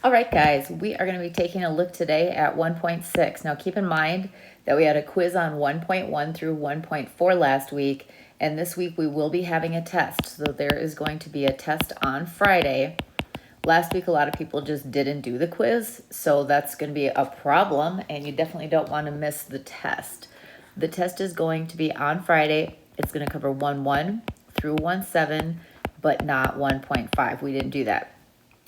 All right, guys, we are going to be taking a look today at 1.6. Now, keep in mind that we had a quiz on 1.1 through 1.4 last week, and this week we will be having a test. So there is going to be a test on Friday. Last week, a lot of people just didn't do the quiz, so that's going to be a problem, and you definitely don't want to miss the test. The test is going to be on Friday. It's going to cover 1.1 through 1.7, but not 1.5. We didn't do that,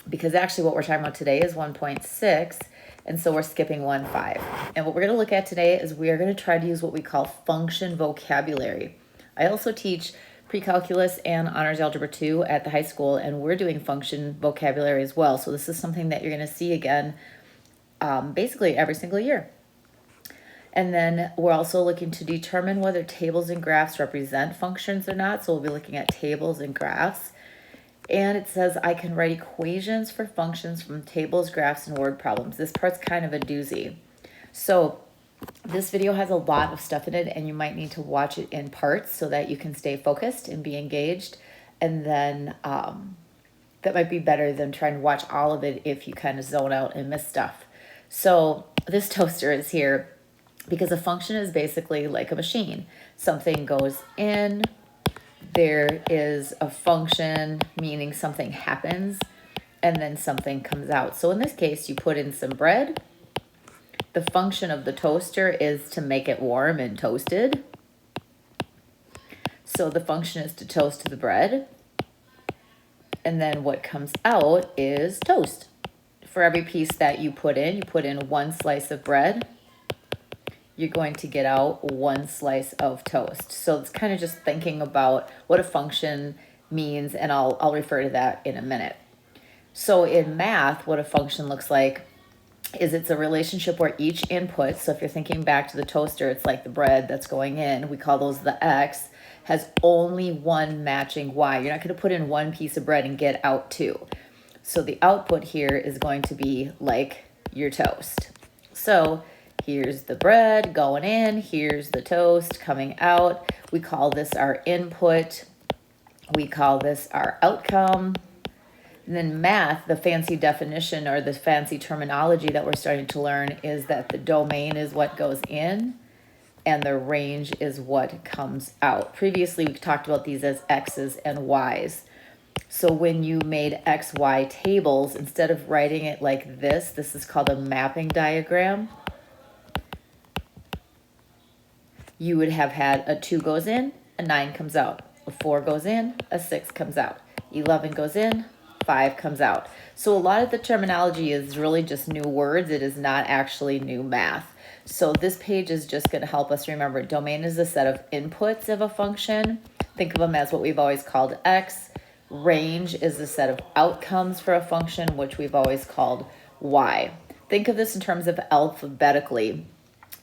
because actually what we're talking about today is 1.6, and so we're skipping 1.5. And what we're going to look at today is we are going to try to use what we call function vocabulary. I also teach pre-calculus and honors algebra 2 at the high school, and we're doing function vocabulary as well. So this is something that you're going to see again basically every single year. And then we're also looking to determine whether tables and graphs represent functions or not. So we'll be looking at tables and graphs. And it says I can write equations for functions from tables, graphs, and word problems. This part's kind of a doozy. So this video has a lot of stuff in it, and you might need to watch it in parts so that you can stay focused and be engaged. And then that might be better than trying to watch all of it if you kind of zone out and miss stuff. So this toaster is here because a function is basically like a machine. Something goes in, there is a function, meaning something happens, and then something comes out. So in this case, you put in some bread. The function of the toaster is to make it warm and toasted. So the function is to toast the bread. And then what comes out is toast. For every piece that you put in one slice of bread. You're going to get out one slice of toast. So it's kind of just thinking about what a function means, and I'll refer to that in a minute. So in math, what a function looks like is it's a relationship where each input, so if you're thinking back to the toaster, it's like the bread that's going in, we call those the X, has only one matching Y. You're not going to put in one piece of bread and get out two. So the output here is going to be like your toast. So here's the bread going in, here's the toast coming out. We call this our input. We call this our outcome. And then math, the fancy definition or the fancy terminology that we're starting to learn is that the domain is what goes in and the range is what comes out. Previously, we talked about these as X's and Y's. So when you made X, Y tables, instead of writing it like this is called a mapping diagram. You would have had a 2 goes in, a 9 comes out. A 4 goes in, a 6 comes out. 11 goes in, 5 comes out. So a lot of the terminology is really just new words. It is not actually new math. So this page is just going to help us remember domain is a set of inputs of a function. Think of them as what we've always called X. Range is a set of outcomes for a function, which we've always called Y. Think of this in terms of alphabetically,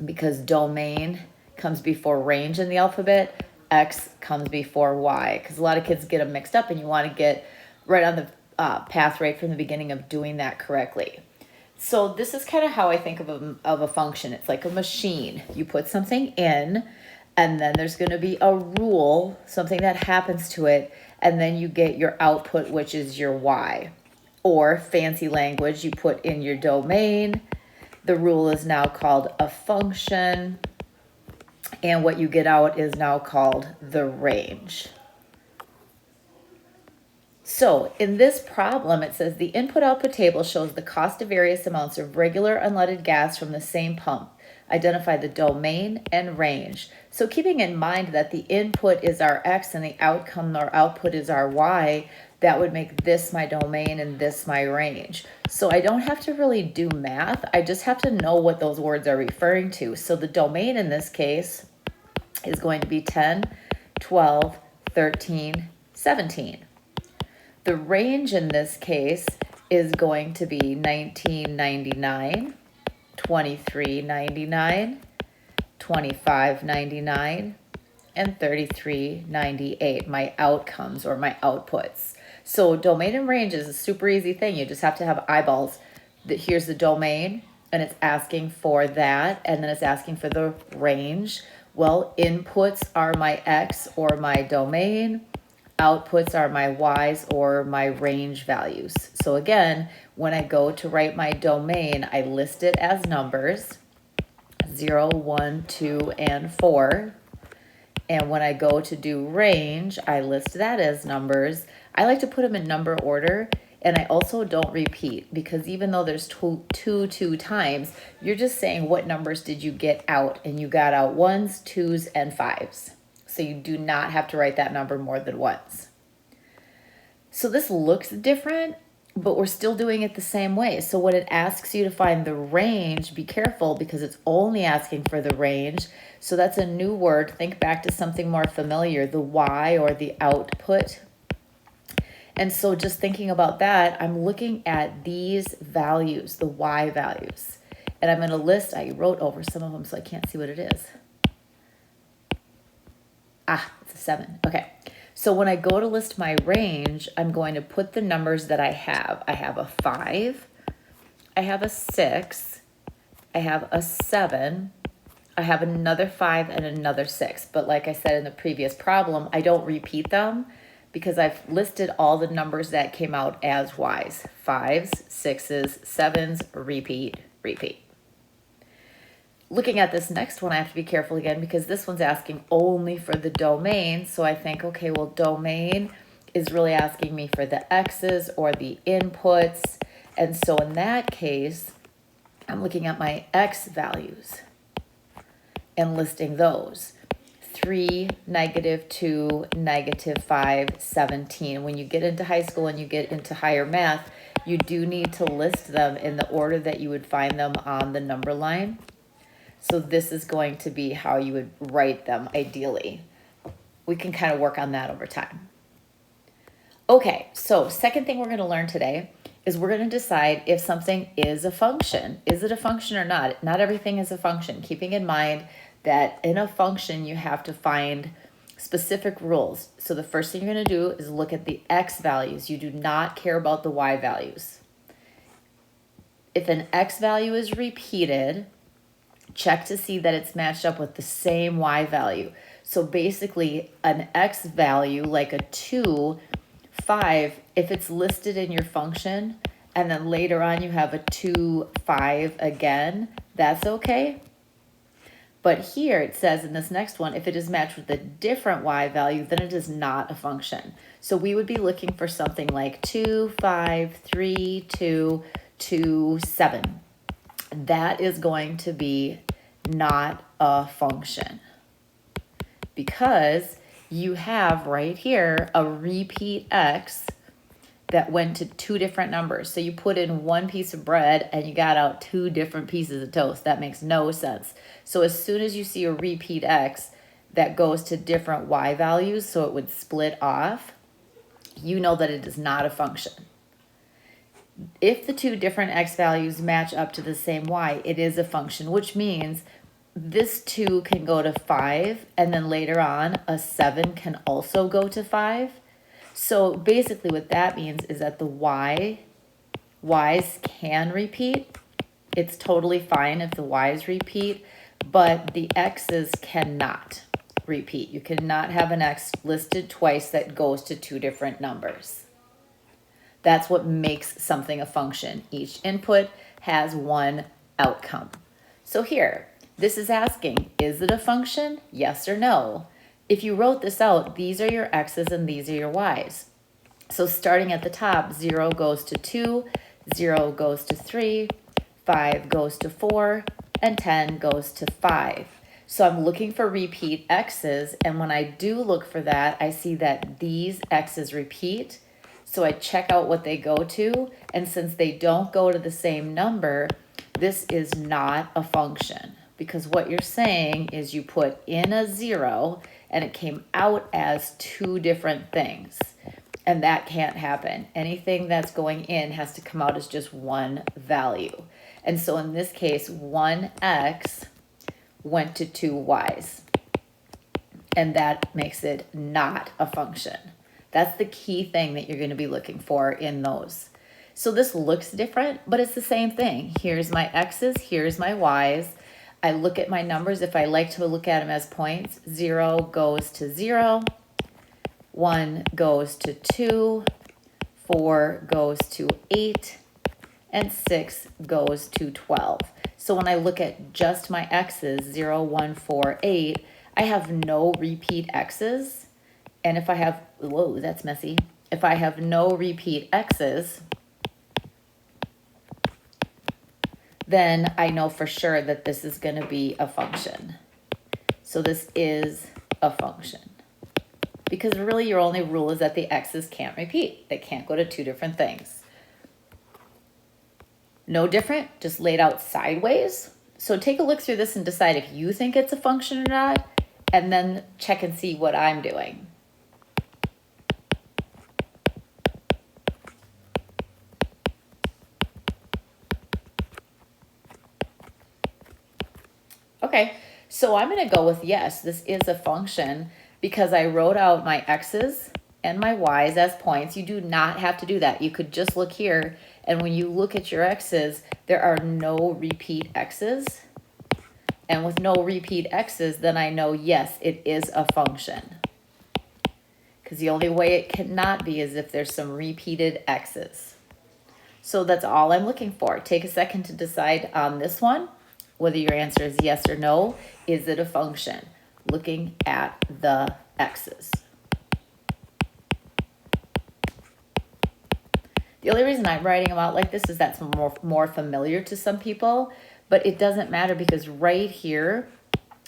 because domain comes before range in the alphabet. X comes before Y, because a lot of kids get them mixed up, and you want to get right on the path right from the beginning of doing that correctly. So this is kind of how I think of a function. It's like a machine. You put something in, and then there's going to be a rule, something that happens to it, and then you get your output, which is your Y. Or fancy language, you put in your domain. The rule is now called a function, and what you get out is now called the range. So in this problem, it says the input-output table shows the cost of various amounts of regular unleaded gas from the same pump. Identify the domain and range. So keeping in mind that the input is our X and the outcome or output is our Y, that would make this my domain and this my range. So I don't have to really do math. I just have to know what those words are referring to. So the domain in this case is going to be 10, 12, 13, 17. The range in this case is going to be 19.99, 23.99, 25.99, and 33.98, my outcomes or my outputs. So domain and range is a super easy thing. You just have to have eyeballs. Here's the domain, and it's asking for that, and then it's asking for the range. Well, inputs are my X or my domain. outputs are my y's or my range values. So again, when I go to write my domain, I list it as numbers, 0, 1, 2, and 4. And when I go to do range, I list that as numbers. I like to put them in number order, and I also don't repeat, because even though there's two times, you're just saying what numbers did you get out, and you got out 1s, 2s, and 5s. So you do not have to write that number more than once. So this looks different, but we're still doing it the same way. So when it asks you to find the range, be careful, because it's only asking for the range. So that's a new word. Think back to something more familiar, the Y, or the output. And so just thinking about that, I'm looking at these values, the Y values. And I'm going to list, I wrote over some of them so I can't see what it is. It's a 7. Okay. So when I go to list my range, I'm going to put the numbers that I have. I have a 5, I have a 6, I have a 7, I have another 5 and another 6. But like I said in the previous problem, I don't repeat them because I've listed all the numbers that came out as Y's. 5s, 6s, 7s, repeat, repeat. Looking at this next one, I have to be careful again because this one's asking only for the domain. So I think, okay, well, domain is really asking me for the X's or the inputs. And so in that case, I'm looking at my X values and listing those. 3, -2, -5, 17. When you get into high school and you get into higher math, you do need to list them in the order that you would find them on the number line. So this is going to be how you would write them ideally. We can kind of work on that over time. Okay, so second thing we're going to learn today is we're going to decide if something is a function. Is it a function or not? Not everything is a function. Keeping in mind that in a function you have to find specific rules. So the first thing you're going to do is look at the X values. You do not care about the Y values. If an X value is repeated, check to see that it's matched up with the same Y value. So basically an X value like a 2, 5, if it's listed in your function and then later on you have a 2, 5 again, that's okay. But here it says in this next one, if it is matched with a different Y value, then it is not a function. So we would be looking for something like 2, 5, 3, 2, 2, 7. That is going to be not a function because you have right here a repeat X that went to 2 different numbers. So you put in 1 piece of bread and you got out 2 different pieces of toast. That makes no sense. So as soon as you see a repeat X that goes to different Y values, so it would split off, you know that it is not a function. If the 2 different X values match up to the same Y, it is a function, which means this 2 can go to 5, and then later on, a 7 can also go to 5. So basically what that means is that the Y's can repeat. It's totally fine if the Y's repeat, but the X's cannot repeat. You cannot have an X listed twice that goes to 2 different numbers. That's what makes something a function. Each input has one outcome. So here, this is asking, is it a function? Yes or no. If you wrote this out, these are your X's and these are your Y's. So starting at the top, 0 goes to 2, 0 goes to 3, 5 goes to 4, and 10 goes to 5. So I'm looking for repeat X's, and when I do look for that, I see that these X's repeat. So I check out what they go to, and since they don't go to the same number, this is not a function. Because what you're saying is you put in a 0 and it came out as 2 different things. And that can't happen. Anything that's going in has to come out as just one value. And so in this case, 1X went to 2 Y's. And that makes it not a function. That's the key thing that you're going to be looking for in those. So this looks different, but it's the same thing. Here's my X's, here's my Y's. I look at my numbers. If I like to look at them as points, 0 goes to 0, 1 goes to 2, 4 goes to 8, and 6 goes to 12. So when I look at just my x's, 0, 1, 4, 8, I have no repeat x's. And if I have, whoa, that's messy. If I have no repeat x's, then I know for sure that this is going to be a function. So this is a function. Because really your only rule is that the x's can't repeat. They can't go to two different things. No different, just laid out sideways. So take a look through this and decide if you think it's a function or not, and then check and see what I'm doing. Okay, so I'm going to go with yes, this is a function because I wrote out my x's and my y's as points. You do not have to do that. You could just look here, and when you look at your x's, there are no repeat x's. And with no repeat x's, then I know, yes, it is a function. Because the only way it cannot be is if there's some repeated x's. So that's all I'm looking for. Take a second to decide on this one, whether your answer is yes or no. Is it a function? Looking at the x's. The only reason I'm writing them out like this is that's more familiar to some people, but it doesn't matter because right here,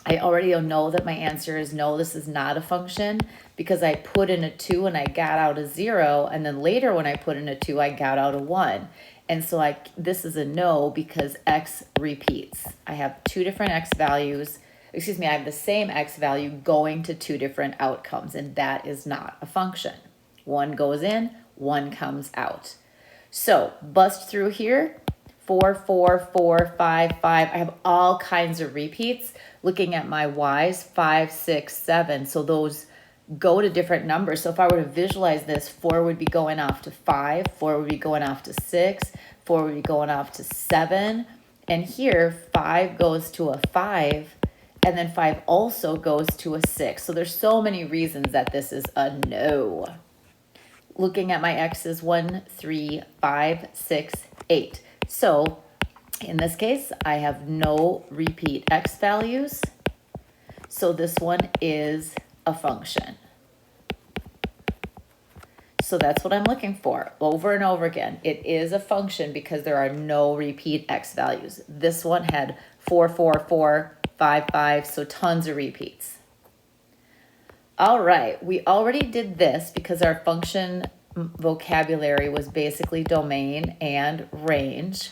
I already know that my answer is no, this is not a function because I put in a 2 and I got out a 0, and then later when I put in a 2, I got out a 1. And so this is a no because x repeats. I have two different x values, I have the same x value going to two different outcomes, and that is not a function. One goes in, one comes out. So bust through here, 4, 4, 4, 5, 5. I have all kinds of repeats. Looking at my y's, 5, 6, 7. So those go to different numbers. So if I were to visualize this, 4 would be going off to 5, 4 would be going off to 6, 4 would be going off to 7. And here, 5 goes to a 5, and then 5 also goes to a 6. So there's so many reasons that this is a no. Looking at my x's, 1, 3, 5, 6, 8. So in this case, I have no repeat x values. So this one is a function. So that's what I'm looking for over and over again. It is a function because there are no repeat x values. This one had 4, 4, 4, 5, 5, so tons of repeats. All right, we already did this because our function vocabulary was basically domain and range.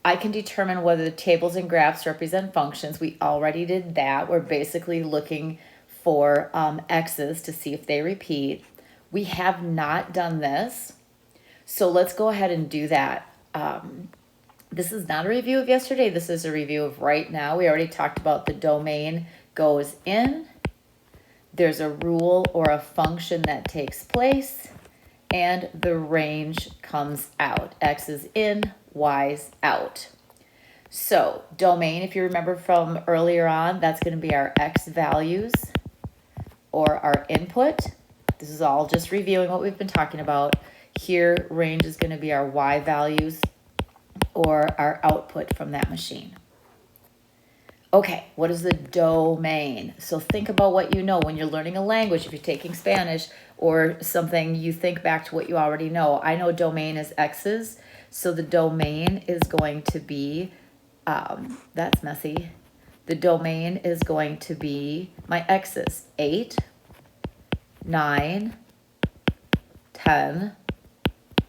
I can determine whether the tables and graphs represent functions. We already did that. We're basically looking for x's to see if they repeat. We have not done this, so let's go ahead and do that. This is not a review of yesterday. This is a review of right now. We already talked about the domain goes in. There's a rule or a function that takes place, and the range comes out. X is in, Y's out. So domain, if you remember from earlier on, that's going to be our X values or our input. This is all just reviewing what we've been talking about. Here, range is going to be our Y values or our output from that machine. Okay, what is the domain? So think about what you know when you're learning a language. If you're taking Spanish or something, you think back to what you already know. I know domain is X's, so the domain is going to be, that's messy. The domain is going to be my X's, 8, 9, 10,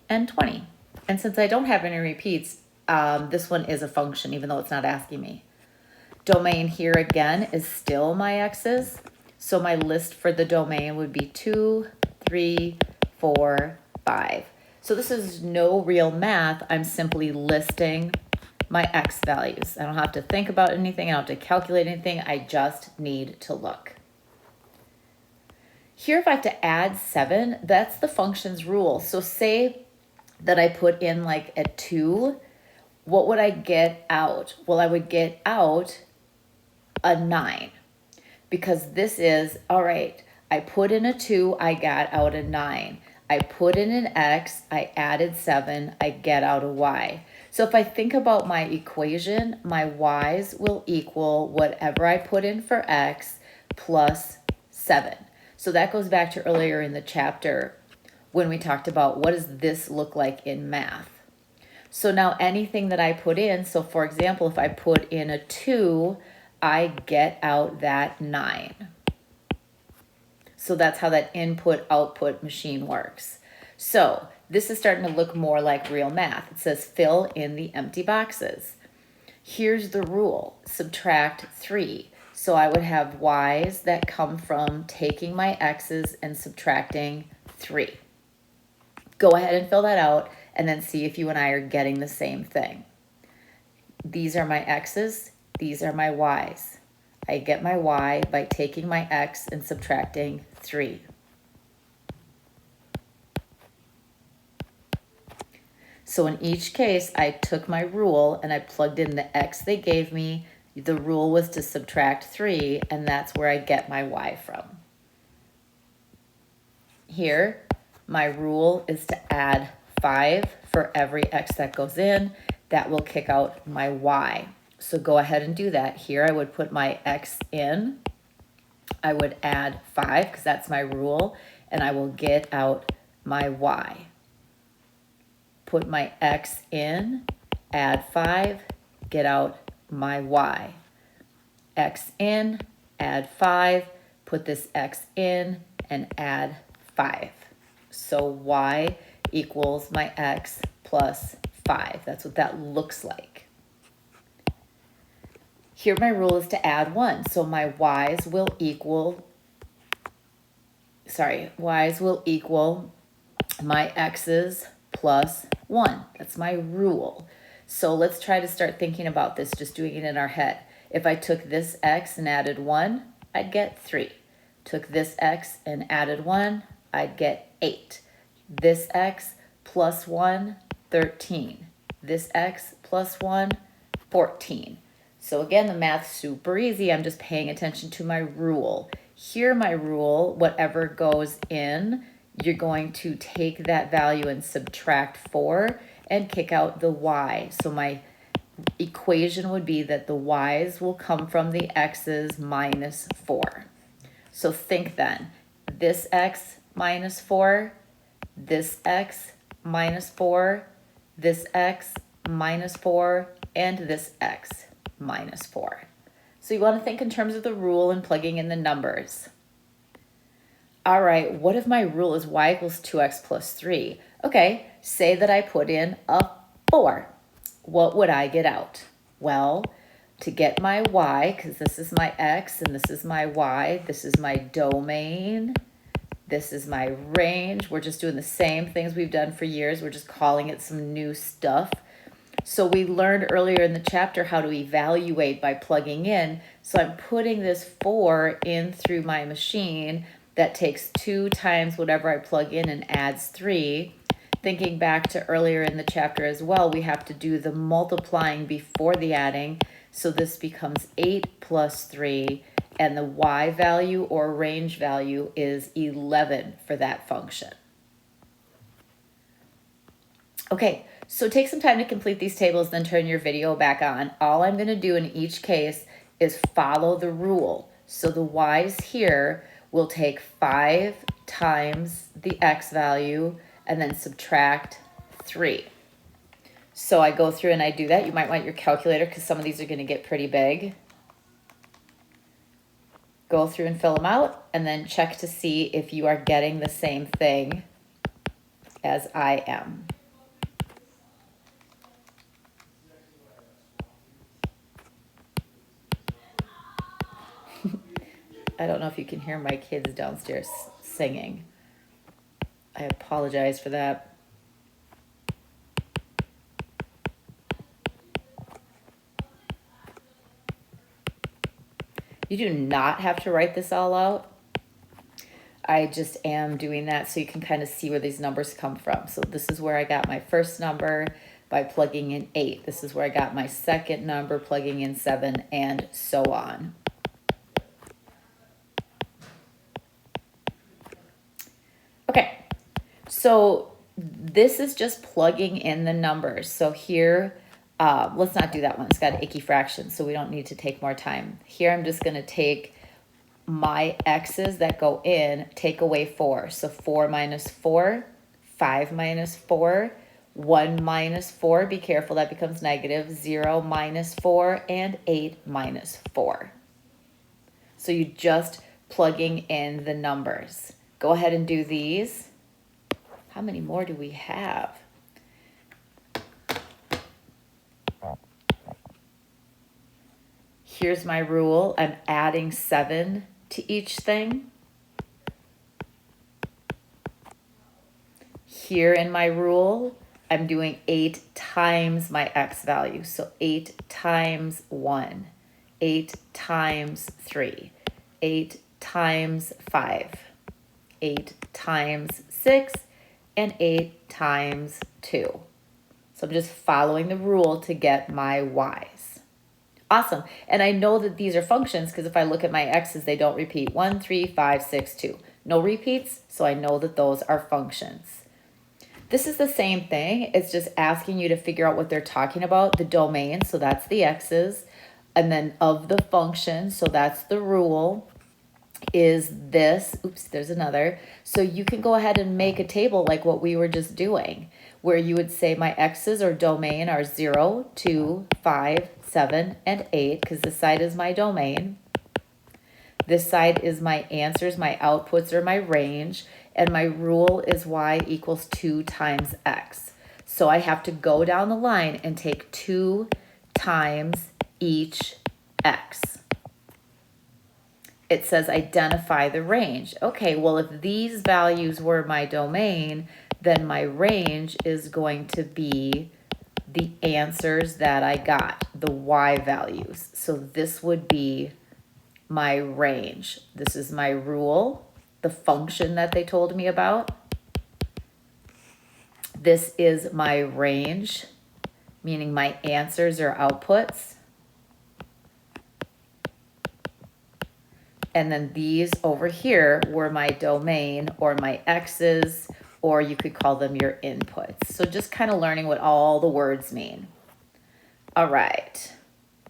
and 20. And since I don't have any repeats, this one is a function, even though it's not asking me. Domain here again is still my x's. So my list for the domain would be 2, 3, 4, 5. So this is no real math. I'm simply listing my x values. I don't have to think about anything. I don't have to calculate anything. I just need to look. Here, if I have to add 7, that's the function's rule. So say that I put in like a 2, what would I get out? Well, I would get out a 9 because this is, all right, I put in a 2, I got out a 9. I put in an x, I added 7, I get out a y. So if I think about my equation, my y's will equal whatever I put in for x plus 7. So that goes back to earlier in the chapter when we talked about what does this look like in math. So now anything that I put in, so for example, if I put in a 2, I get out that 9. So that's how that input-output machine works. So this is starting to look more like real math. It says fill in the empty boxes. Here's the rule, subtract 3. So I would have y's that come from taking my x's and subtracting 3. Go ahead and fill that out and then see if you and I are getting the same thing. These are my x's, these are my y's. I get my y by taking my x and subtracting 3. So in each case, I took my rule and I plugged in the x they gave me. The rule was to subtract 3, and that's where I get my y from. Here, my rule is to add 5 for every x that goes in. That will kick out my y. So go ahead and do that. Here I would put my x in. I would add 5 because that's my rule, and I will get out my y. Put my x in, add 5, get out my y. X in, add 5, put this x in, and add 5. So y equals my x plus 5. That's what that looks like. Here my rule is to add 1. So my y's will equal my x's plus 1. That's my rule. So let's try to start thinking about this, just doing it in our head. If I took this x and added 1, I'd get 3. Took this x and added 1, I'd get 8. This x plus 1, 13. This x plus 1, 14. So again, the math's super easy. I'm just paying attention to my rule. Here, my rule, whatever goes in, you're going to take that value and subtract 4 and kick out the y. So my equation would be that the y's will come from the x's minus 4. So think then, this x minus 4, this x minus 4, this x minus 4, and this x minus 4. So you want to think in terms of the rule and plugging in the numbers. All right, what if my rule is y equals 2x plus 3? Okay, say that I put in a 4. What would I get out? Well, to get my y, because this is my x and this is my y, this is my domain, this is my range. We're just doing the same things we've done for years. We're just calling it some new stuff. So we learned earlier in the chapter how to evaluate by plugging in. So I'm putting this 4 in through my machine. That takes 2 times whatever I plug in and adds 3. Thinking back to earlier in the chapter as well, we have to do the multiplying before the adding. So this becomes 8 plus 3, and the y value or range value is 11 for that function. Okay, so take some time to complete these tables, then turn your video back on. All I'm going to do in each case is follow the rule. So the y's here will take 5 times the x value and then subtract 3. So I go through and I do that. You might want your calculator because some of these are going to get pretty big. Go through and fill them out and then check to see if you are getting the same thing as I am. I don't know if you can hear my kids downstairs singing. I apologize for that. You do not have to write this all out. I just am doing that so you can kind of see where these numbers come from. So this is where I got my first number by plugging in 8. This is where I got my second number, plugging in 7, and so on. So this is just plugging in the numbers. So here, let's not do that one. It's got an icky fraction, so we don't need to take more time. Here I'm just going to take my x's that go in, take away 4. So 4 minus 4, 5 minus 4, 1 minus 4, be careful that becomes negative, 0 minus 4, and 8 minus 4. So you just plugging in the numbers. Go ahead and do these. How many more do we have? Here's my rule. I'm adding 7 to each thing. Here in my rule, I'm doing 8 times my x value. So 8 times 1, 8 times 3, 8 times 5, 8 times 6, and 8 times 2. So I'm just following the rule to get my y's. Awesome. And I know that these are functions because if I look at my x's, they don't repeat. 1, 3, 5, 6, 2. No repeats, so I know that those are functions. This is the same thing. It's just asking you to figure out what they're talking about. The domain, so that's the x's. And then of the function, so that's the rule, is this. Oops, there's another. So you can go ahead and make a table like what we were just doing, where you would say my x's or domain are 0, 2, 5, 7, and 8, because this side is my domain. This side is my answers, my outputs, or my range. And my rule is y equals 2 times x. So I have to go down the line and take 2 times each x. It says identify the range. Okay, well, if these values were my domain, then my range is going to be the answers that I got, the y values. So this would be my range. This is my rule, the function that they told me about. This is my range, meaning my answers or outputs. And then these over here were my domain or my x's, or you could call them your inputs. So just kind of learning what all the words mean. All right,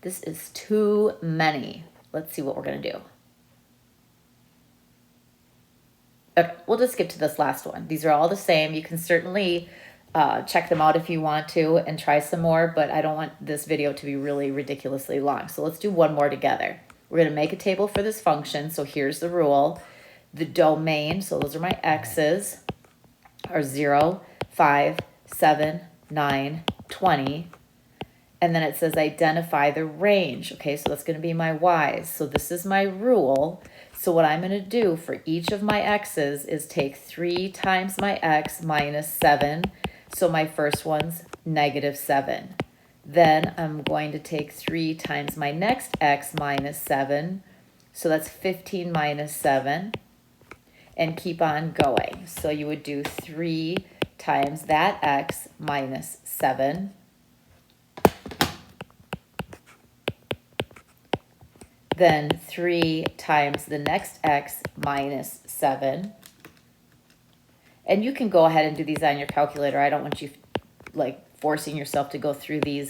this is too many. Let's see what we're gonna do. Okay, we'll just skip to this last one. These are all the same. You can certainly check them out if you want to and try some more, but I don't want this video to be really ridiculously long. So let's do one more together. We're gonna make a table for this function. So here's the rule. The domain, so those are my x's, are 0, 5, 7, 9, 20. And then it says identify the range. Okay, so that's gonna be my y's. So this is my rule. So what I'm gonna do for each of my x's is take 3 times my x minus 7. So my first one's negative 7. Then I'm going to take 3 times my next x minus 7. So that's 15 minus 7. And keep on going. So you would do 3 times that x minus 7. Then 3 times the next x minus 7. And you can go ahead and do these on your calculator. I don't want you like forcing yourself to go through these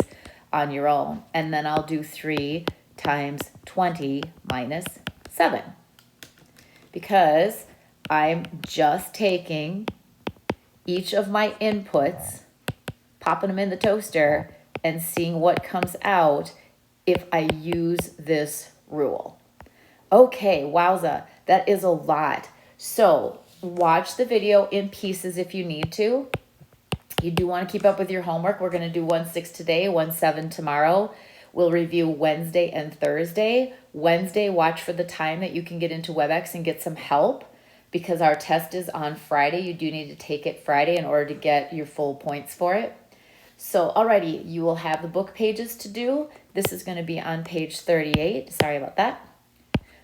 on your own. And then I'll do 3 times 20 minus 7. Because I'm just taking each of my inputs, popping them in the toaster, and seeing what comes out if I use this rule. Okay, wowza, that is a lot. So watch the video in pieces if you need to. You do want to keep up with your homework. We're going to do 1-6 today, 1-7 tomorrow. We'll review Wednesday and Thursday. Wednesday, watch for the time that you can get into WebEx and get some help because our test is on Friday. You do need to take it Friday in order to get your full points for it. So alrighty, you will have the book pages to do. This is going to be on page 38. Sorry about that.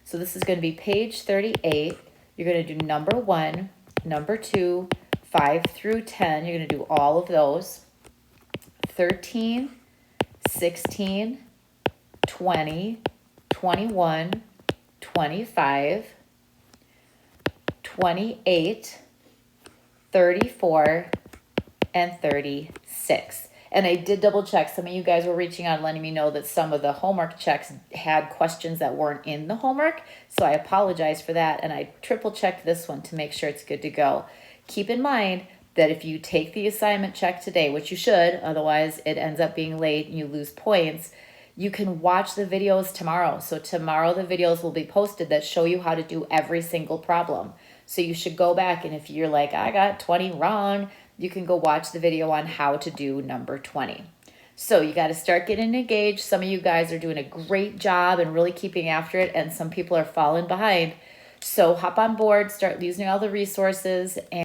So this is going to be page 38. You're going to do number 1, number 2, 5 through 10. You're going to do all of those. 13, 16, 20, 21, 25, 28, 34, and 36. And I did double check. Some of you guys were reaching out and letting me know that some of the homework checks had questions that weren't in the homework. So I apologize for that. And I triple checked this one to make sure it's good to go. Keep in mind that if you take the assignment check today, which you should, otherwise it ends up being late and you lose points, you can watch the videos tomorrow. So tomorrow the videos will be posted that show you how to do every single problem. So you should go back, and if you're like, I got 20 wrong, you can go watch the video on how to do number 20. So you got to start getting engaged. Some of you guys are doing a great job and really keeping after it, and some people are falling behind. So hop on board, start using all the resources, and